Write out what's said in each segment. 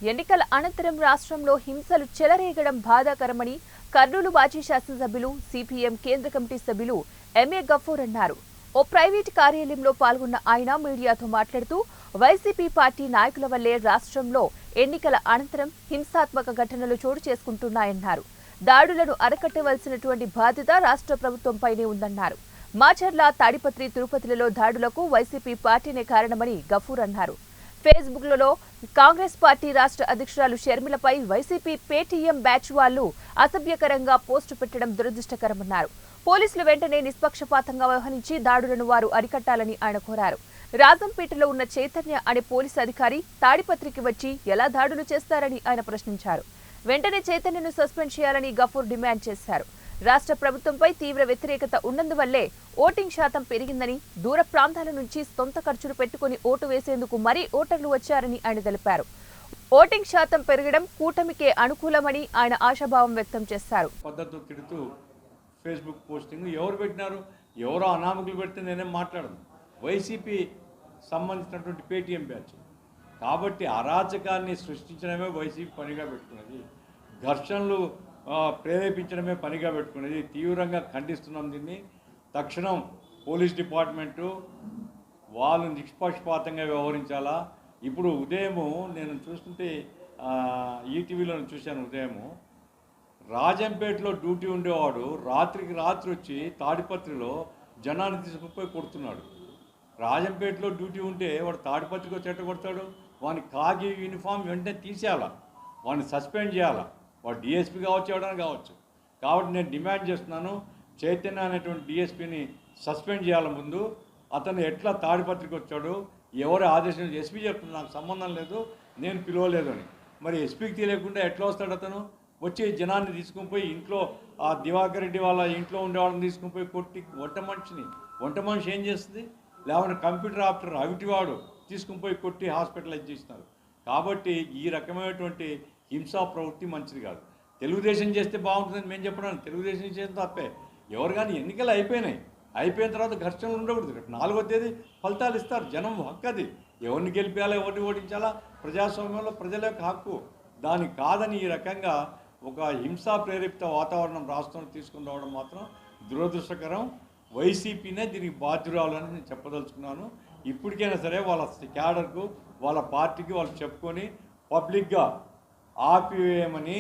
ఎన్నికల అనంతరం రాష్ట్రంలో హింసలు చెలరేగడం బాధాకరమని కర్నూలు మాజీ శాసనసభ్యులు సిపిఎం కేంద్ర కమిటీ సభ్యులు ఎంఏ గఫూర్ అన్నారు. ఓ ప్రైవేట్ కార్యాలయంలో పాల్గొన్న ఆయన మీడియాతో మాట్లాడుతూ వైసీపీ పార్టీ నాయకుల వల్లే రాష్ట్రంలో ఎన్నికల అనంతరం హింసాత్మక ఘటనలు చోటు చేసుకుంటున్నాయన్నారు. దాడులను అరికట్టవలసినటువంటి బాధ్యత రాష్ట్ర ప్రభుత్వంపైనే ఉందన్నారు. మాచర్ల, తాడిపత్రి, తిరుపతిలలో దాడులకు వైసీపీ పార్టీనే కారణమని గఫూర్ అన్నారు. ఫేస్బుక్లలో కాంగ్రెస్ పార్టీ రాష్ట్ర అధ్యక్షురాలు షర్మిలపై వైసీపీ పేటీఎం బ్యాచ్ వాళ్లు అసభ్యకరంగా పోస్టు పెట్టడం దురదృష్టకరమన్నారు. పోలీసులు వెంటనే నిష్పక్షపాతంగా వ్యవహరించి దాడులను వారు అరికట్టాలని ఆయన కోరారు. రాజంపేటలో ఉన్న చైతన్య అనే పోలీసు అధికారి తాడిపత్రికి వచ్చి ఎలా దాడులు చేస్తారని ఆయన ప్రశ్నించారు. వెంటనే చైతన్యను సస్పెండ్ చేయాలని గఫూర్ డిమాండ్ చేశారు. రాష్ట్ర ప్రభుత్వంపై తీవ్ర వ్యతిరేకత ఉన్నందువల్లే ఓటింగ్ శాతం పెరిగిందని, దూర ప్రాంతాల నుంచి సొంత ఖర్చులు పెట్టుకుని ఓటు వేసేందుకు మరీ ఓటర్లు వచ్చారని ఆయన తెలిపారు. ఓటింగ్ శాతం పెరగడం కూటమికే అనుకూలమని ఆయన ఆశాభావం వ్యక్తం చేశారు. ఫేస్బుక్ పోస్టింగ్ ఎవరు పెట్టినారు? ఎవరో అనామకులు పెడితే నేనేం మాట్లాడను. వైసీపీ సంబంధించినటువంటి పేటీఎం బ్యాచ్ కాబట్టి అరాచకాన్ని సృష్టించడమే వైసీపీ పనిగా పెట్టుకున్నది. ఘర్షణలు ప్రేరేపించడమే పనిగా పెట్టుకునేది. తీవ్రంగా ఖండిస్తున్నాం దీన్ని. తక్షణం పోలీస్ డిపార్ట్మెంటు వాళ్ళు నిష్పక్షపాతంగా వ్యవహరించాలా. ఇప్పుడు ఉదయము నేను చూస్తుంటే ఈటీవీలో చూశాను. ఉదయము రాజంపేటలో డ్యూటీ ఉండేవాడు రాత్రికి రాత్రి వచ్చి తాడిపత్రిలో జనాన్ని తీసుకుపోయి కొడుతున్నాడు. రాజంపేటలో డ్యూటీ ఉంటే వాడు తాడిపత్రికి వచ్చి ఎట్ట కొడతాడు? వాని కాకి యూనిఫామ్ వెంటనే తీసేయాలా, వాడిని సస్పెండ్ చేయాలా. వాడు డిఎస్పీ కావచ్చు, ఎవడైనా కావచ్చు. కాబట్టి నేను డిమాండ్ చేస్తున్నాను, చైతన్య అనేటువంటి డిఎస్పీని సస్పెండ్ చేయాల. ముందు అతను ఎట్లా తాడిపత్రికి వచ్చాడు, ఎవరు ఆదేశం ఎస్పీ చెప్తున్నారు నాకు సంబంధం లేదు, నేను పిలవలేదు అని. మరి ఎస్పీకి తెలియకుండా ఎట్లా వస్తాడు అతను? వచ్చి జనాన్ని తీసుకుని పోయి ఇంట్లో ఆ దివాకర్ రెడ్డి వాళ్ళ ఇంట్లో ఉండేవాళ్ళని తీసుకుని పోయి కొట్టి వంట మనిషి ఏం చేస్తుంది? లేకపోతే కంప్యూటర్ ఆపరేటర్ అవిటివాడు తీసుకుని పోయి కొట్టి హాస్పిటలైజ్ చేస్తున్నారు. కాబట్టి ఈ రకమైనటువంటి హింసా ప్రవృత్తి మంచిది కాదు. తెలుగుదేశం చేస్తే బాగుంటుందని మేము చెప్పడం, తెలుగుదేశం చేస్తే తప్పే. ఎవరు కానీ ఎన్నికలు అయిపోయిన తర్వాత ఘర్షణలు ఉండకూడదు. రేపు 4వ తేదీ ఫలితాలు ఇస్తారు. జనం హక్కు అది. ఎవరిని గెలిపించాలా, ఎవరిని ఓడించాలా ప్రజాస్వామ్యంలో ప్రజల యొక్క హక్కు. దాని కాదని ఈ రకంగా ఒక హింసా ప్రేరేపిత వాతావరణం రాష్ట్రంలో తీసుకుని రావడం మాత్రం దురదృష్టకరం. వైసీపీనే దీనికి బాధ్యురాలని నేను చెప్పదలుచుకున్నాను. ఇప్పటికైనా సరే వాళ్ళ క్యాడర్కు, వాళ్ళ పార్టీకి వాళ్ళు చెప్పుకొని పబ్లిక్గా ఆపివేయమని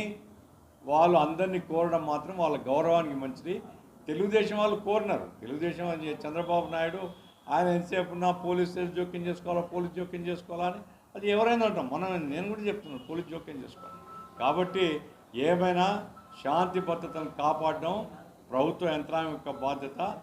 వాళ్ళు అందరినీ కోరడం మాత్రం వాళ్ళ గౌరవానికి మంచిది. తెలుగుదేశం వాళ్ళు కోరినారు. తెలుగుదేశం చంద్రబాబు నాయుడు ఆయన ఎంతసేపు ఉన్నా పోలీసు జోక్యం చేసుకోవాలా అని అది ఎవరైనా అంటాం. నేను కూడా చెప్తున్నాను, పోలీసు జోక్యం చేసుకోవాలి. కాబట్టి ఏమైనా శాంతి భద్రతను కాపాడడం ప్రభుత్వ యంత్రాంగం యొక్క బాధ్యత.